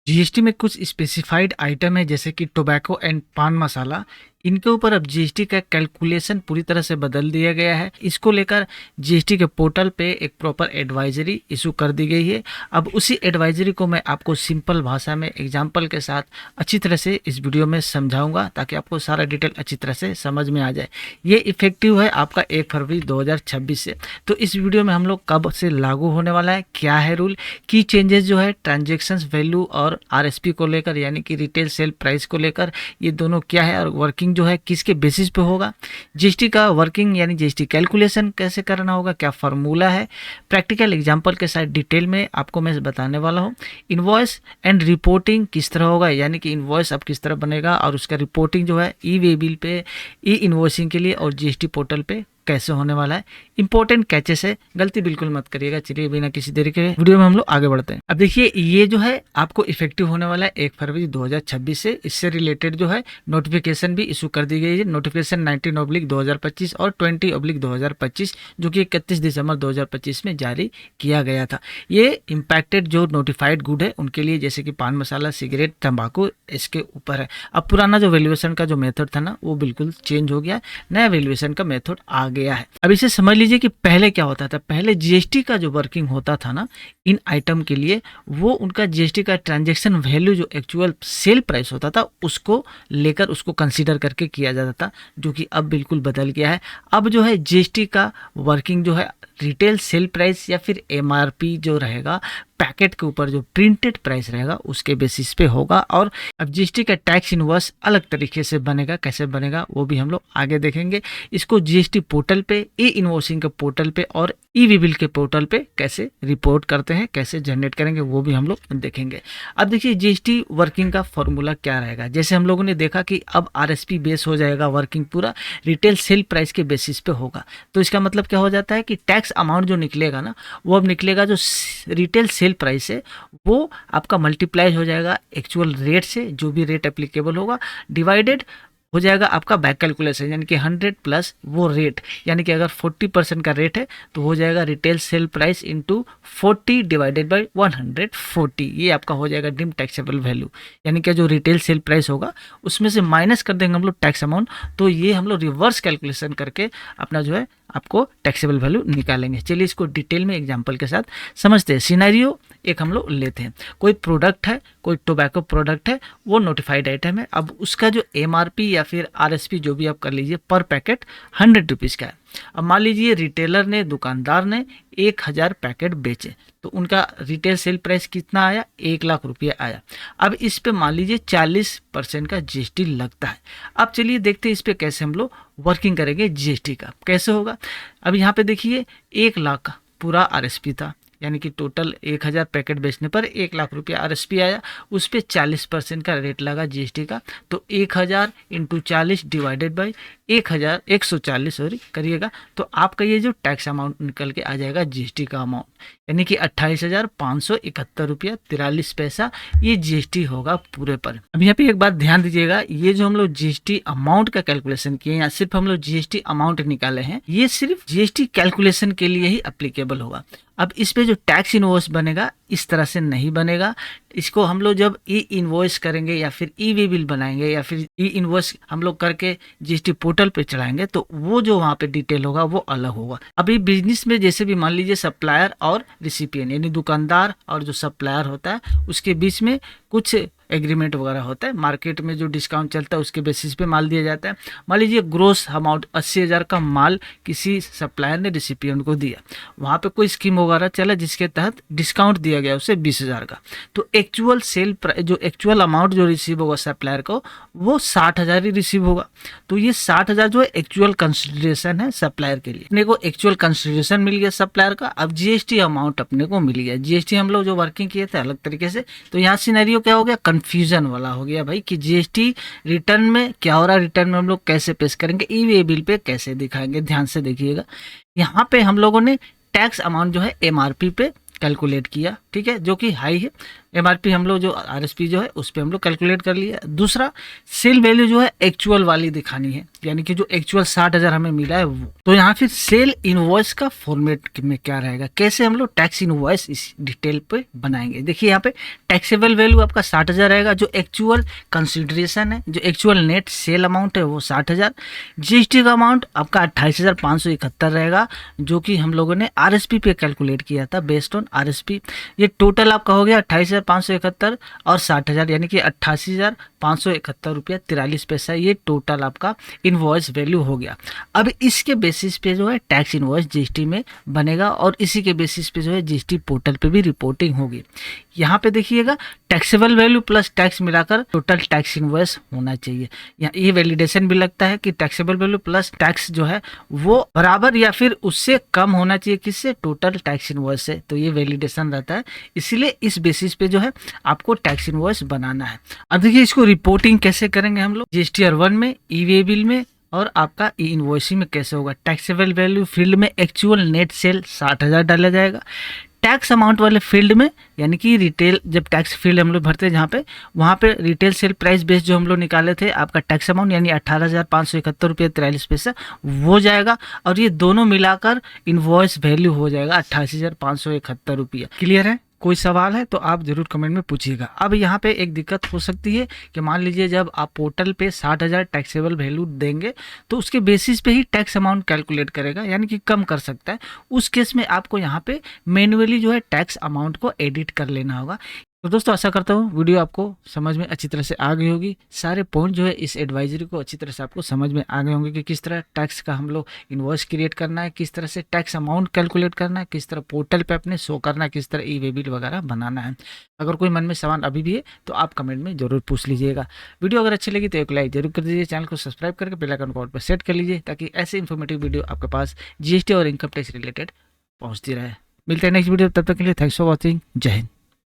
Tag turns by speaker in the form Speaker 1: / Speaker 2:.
Speaker 1: GST में कुछ specified item है जैसे कि टोबैको एंड पान मसाला, इनके ऊपर अब जीएसटी का कैलकुलेशन पूरी तरह से बदल दिया गया है। इसको लेकर जीएसटी के पोर्टल पे एक प्रॉपर एडवाइजरी इशू कर दी गई है। अब उसी एडवाइजरी को मैं आपको सिंपल भाषा में एग्जांपल के साथ अच्छी तरह से इस वीडियो में समझाऊंगा ताकि आपको सारा डिटेल अच्छी तरह से समझ में आ जाए। ये इफेक्टिव है आपका 1 फरवरी 2026 से। तो इस वीडियो में हम लोग कब से लागू होने वाला है, क्या है रूल, की चेंजेस जो है ट्रांजेक्शन्स वैल्यू और आरएसपी को लेकर यानी कि रिटेल सेल प्राइस को लेकर, ये दोनों क्या है और वर्किंग जो है किसके बेसिस पे होगा, जीएसटी का वर्किंग यानी जीएसटी कैलकुलेशन कैसे करना होगा, क्या फार्मूला है, प्रैक्टिकल एग्जांपल के साथ डिटेल में आपको मैं बताने वाला हूँ। इनवॉइस एंड रिपोर्टिंग किस तरह होगा यानी कि इनवॉइस अब किस तरह बनेगा और उसका रिपोर्टिंग जो है ई वे बिल पे, ई इनवॉइसिंग के लिए और जीएसटी पोर्टल पे कैसे होने वाला है। इंपॉर्टेंट कैचेस है, गलती बिल्कुल मत करिएगा। चलिए बिना किसी देरी के वीडियो में हम लोग आगे बढ़ते हैं। अब देखिए ये जो है आपको इफेक्टिव होने वाला है 1 फरवरी 2026 से। इससे रिलेटेड जो है नोटिफिकेशन भी इशू कर दी गई है। नोटिफिकेशन 19/2025 और 20/2025 जो कि 31 दिसंबर 2025 में जारी किया गया था। ये इम्पैक्टेड जो नोटिफाइड गुड है उनके लिए, जैसे कि पान मसाला, सिगरेट, तंबाकू, इसके ऊपर है। अब पुराना जो वैल्यूएशन का जो मेथड था ना वो बिल्कुल चेंज हो गया, नया वैल्यूएशन का मेथड आ गया है। अब इसे समझ लीजिए कि पहले क्या होता था। पहले जीएसटी का जो वर्किंग होता था ना इन आइटम के लिए, वो उनका जीएसटी का ट्रांजैक्शन वैल्यू जो एक्चुअल सेल प्राइस होता था उसको लेकर उसको कंसीडर करके किया जाता था, जो कि अब बिल्कुल बदल गया है। अब जो है जीएसटी का वर्किंग जो है रिटेल सेल प्राइस या फिर एमआरपी जो रहेगा, पैकेट के ऊपर जो प्रिंटेड प्राइस रहेगा उसके बेसिस पे होगा। और अब जीएसटी का टैक्स इनवर्स अलग तरीके से बनेगा, कैसे बनेगा वो भी हम लोग आगे देखेंगे। इसको जीएसटी पोर्टल पे, ई इनवॉइसिंग के पोर्टल पे और ई वी बिल के पोर्टल पे कैसे रिपोर्ट करते हैं, कैसे जनरेट करेंगे वो भी हम लोग देखेंगे। अब देखिए जीएसटी वर्किंग का फॉर्मूला क्या रहेगा। जैसे हम लोगों ने देखा कि अब आरएसपी बेस हो जाएगा, वर्किंग पूरा रिटेल सेल प्राइस के बेसिस पे होगा। तो इसका मतलब क्या हो जाता है कि टैक्स अमाउंट जो निकलेगा ना वो अब निकलेगा जो रिटेल सेल प्राइस है वो आपका मल्टीप्लाई हो जाएगा एक्चुअल रेट से, जो भी रेट एप्लीकेबल होगा, डिवाइडेड हो जाएगा आपका बैक कैलकुलेशन यानी कि 100 प्लस वो रेट, यानी कि अगर 40% का रेट है तो हो जाएगा retail sale price into 40 divided by 140। ये आपका हो जाएगा डिम टैक्सेबल वैल्यू, यानी कि जो रिटेल सेल प्राइस होगा उसमें से माइनस कर देंगे हम लोग टैक्स अमाउंट। तो ये हम लोग रिवर्स कैलकुलेशन करके अपना जो है आपको टैक्सेबल वैल्यू निकालेंगे। चलिए इसको डिटेल में एग्जांपल के साथ समझते हैं। सिनेरियो एक हम लोग लेते हैं, कोई प्रोडक्ट है, कोई टोबैको प्रोडक्ट है, वो नोटिफाइड आइटम है। अब उसका जो एमआरपी या फिर आरएसपी जो भी आप कर लीजिए पर पैकेट 100 रुपीज़ का है। अब मान लीजिए रिटेलर ने, दुकानदार ने 1000 पैकेट बेचे तो उनका रिटेल सेल प्राइस कितना आया, 1 लाख रुपया आया। अब इस पे मान लीजिए 40% का जीएसटी लगता है। अब चलिए देखते हैं इस पे कैसे हम लोग वर्किंग करेंगे जीएसटी का, कैसे होगा। अब यहाँ पे देखिए 1 लाख का पूरा आरएसपी था, यानी कि टोटल 1000 पैकेट बेचने पर 1 लाख रुपया आरएसपी आया। उस पर 40% का रेट लगा जीएसटी का, तो 1000 इंटू 40 डिवाइडेड बाई 140 सॉरी करिएगा, तो आपका ये जो टैक्स अमाउंट निकल के आ जाएगा जीएसटी का अमाउंट, यानी कि 28,571 रुपया 43 पैसा ये जीएसटी होगा पूरे पर। अब यहाँ पे एक बात ध्यान दीजिएगा, ये जो हम लोग जीएसटी अमाउंट का कैलकुलेशन किए या सिर्फ हम लोग जीएसटी अमाउंट निकाले हैं, ये सिर्फ जीएसटी कैलकुलेशन के लिए ही एप्लीकेबल होगा। अब इस पे जो टैक्स इनवॉइस बनेगा इस तरह से नहीं बनेगा। इसको हम लोग जब ई इनवॉइस करेंगे या फिर ई वे बिल बनाएंगे या फिर ई इनवॉइस हम लोग करके जीएसटी पोर्टल पे चढ़ाएंगे तो वो जो वहाँ पे डिटेल होगा वो अलग होगा। अभी बिजनेस में जैसे भी मान लीजिए सप्लायर और रिसिपिएंट यानी दुकानदार और जो सप्लायर होता है उसके बीच में कुछ एग्रीमेंट वगैरह होता है, मार्केट में जो डिस्काउंट चलता है उसके बेसिस पे माल दिया जाता है। मान लीजिए ग्रोस अमाउंट 80,000 का माल किसी सप्लायर ने रिसिपिएंट को दिया, वहाँ पे कोई स्कीम वगैरह चला जिसके तहत डिस्काउंट दिया गया उसे 20,000 का, तो एक्चुअल सेल जो एक्चुअल अमाउंट जो रिसीव होगा सप्लायर को वो 60,000 ही रिसीव होगा। तो ये 60,000 जो है एक्चुअल कंसिडरेशन है सप्लायर के लिए, अपने को एक्चुअल कंसिडरेशन मिल गया सप्लायर का। अब जीएसटी अमाउंट अपने को मिल गया, जीएसटी हम लोग जो वर्किंग किए थे अलग तरीके से। तो यहाँ सिनेरियो क्या हो गया, कंफ्यूजन वाला हो गया भाई कि जीएसटी रिटर्न में क्या हो रहा है, रिटर्न में हम लोग कैसे पेश करेंगे, ई वे बिल पे कैसे दिखाएंगे। ध्यान से देखिएगा, यहाँ पे हम लोगों ने टैक्स अमाउंट जो है एमआरपी पे कैलकुलेट किया, ठीक है, जो कि हाई है, एमआरपी हम लोग जो आरएसपी जो है उस पर हम लोग कैलकुलेट कर लिया। दूसरा सेल वैल्यू जो है एक्चुअल वाली दिखानी है, यानी कि जो एक्चुअल 60,000 हमें मिला है वो। तो यहाँ फिर सेल इनवॉइस का फॉर्मेट में क्या रहेगा, कैसे हम लोग टैक्स इनवॉइस इस डिटेल पे बनाएंगे। देखिए यहाँ पे टैक्सेबल वैल्यू आपका 60,000 रहेगा, जो एक्चुअल कंसिडरेशन है, जो एक्चुअल नेट सेल अमाउंट है वो 60,000। जीएसटी का अमाउंट आपका 28,571 रहेगा, जो कि हम लोगों ने आरएसपी पे कैलकुलेट किया था बेस्ड ऑन आरएसपी। ये टोटल आपका हो गया 28,571 और 60,000, यानी कि 88,571 रुपया 43 पैसा। ये टोटल आपका इनवॉइस वैल्यू हो गया। अब इसके बेसिस पे जो है टैक्स इनवॉइस जीएसटी में बनेगा और इसी के बेसिस पे जो है जीएसटी पोर्टल पे भी रिपोर्टिंग होगी। यहाँ पे देखिएगा टैक्सेबल वैल्यू प्लस टैक्स मिलाकर टोटल टैक्स इनवॉइस होना चाहिए। यहाँ ये वैलिडेशन भी लगता है कि टैक्सेबल वैल्यू प्लस टैक्स जो है वो बराबर या फिर उससे कम होना चाहिए किससे, टोटल टैक्स इनवॉइस से। तो ये वैलिडेशन रहता है, इसीलिए इस बेसिस पे जो है आपको टैक्स इनवॉइस बनाना है। अब देखिए इसको रिपोर्टिंग कैसे करेंगे हम लोग, जीएसटीआर 1 में, ई वे बिल में और आपका ई इनवॉइसिंग में कैसे होगा। टैक्सेबल वैल्यू फील्ड में एक्चुअल नेट सेल 60,000 डाला जाएगा। टैक्स अमाउंट वाले फील्ड में, यानी कि रिटेल जब टैक्स फील्ड हम लोग भरते हैं जहाँ पे, वहाँ पे रिटेल सेल प्राइस बेस जो हम लोग निकाले थे आपका टैक्स अमाउंट, यानी 18,571 रुपये 43 पैसा वो जाएगा। और ये दोनों मिलाकर इनवॉइस वैल्यू हो जाएगा 88,571 रुपया। क्लियर है? कोई सवाल है तो आप जरूर कमेंट में पूछिएगा। अब यहाँ पे एक दिक्कत हो सकती है कि मान लीजिए जब आप पोर्टल पे 60,000 टैक्सेबल वैल्यू देंगे तो उसके बेसिस पे ही टैक्स अमाउंट कैलकुलेट करेगा, यानी कि कम कर सकता है। उस केस में आपको यहाँ पे मैन्युअली जो है टैक्स अमाउंट को एडिट कर लेना होगा। तो दोस्तों आशा करता हूँ वीडियो आपको समझ में अच्छी तरह से आ गई होगी। सारे पॉइंट जो है इस एडवाइजरी को अच्छी तरह से आपको समझ में आ गए होंगे कि किस तरह टैक्स का हम लोग इनवॉइस क्रिएट करना है, किस तरह से टैक्स अमाउंट कैलकुलेट करना है, किस तरह पोर्टल पे अपने शो करना है, किस तरह ई वे बिल वगैरह बनाना है। अगर कोई मन में सवाल अभी भी है तो आप कमेंट में जरूर पूछ लीजिएगा। वीडियो अगर अच्छी लगी तो एक लाइक जरूर कर दीजिए, चैनल को सब्सक्राइब करके बेल आइकन को ऑल पर सेट कर लीजिए ताकि ऐसे इन्फॉर्मेटिव वीडियो आपके पास जीएसटी और इनकम टैक्स रिलेटेड पहुँचती रहे। मिलते हैं नेक्स्ट वीडियो, तब तक के लिए थैंक्स फॉर वॉचिंग। जय हिंद।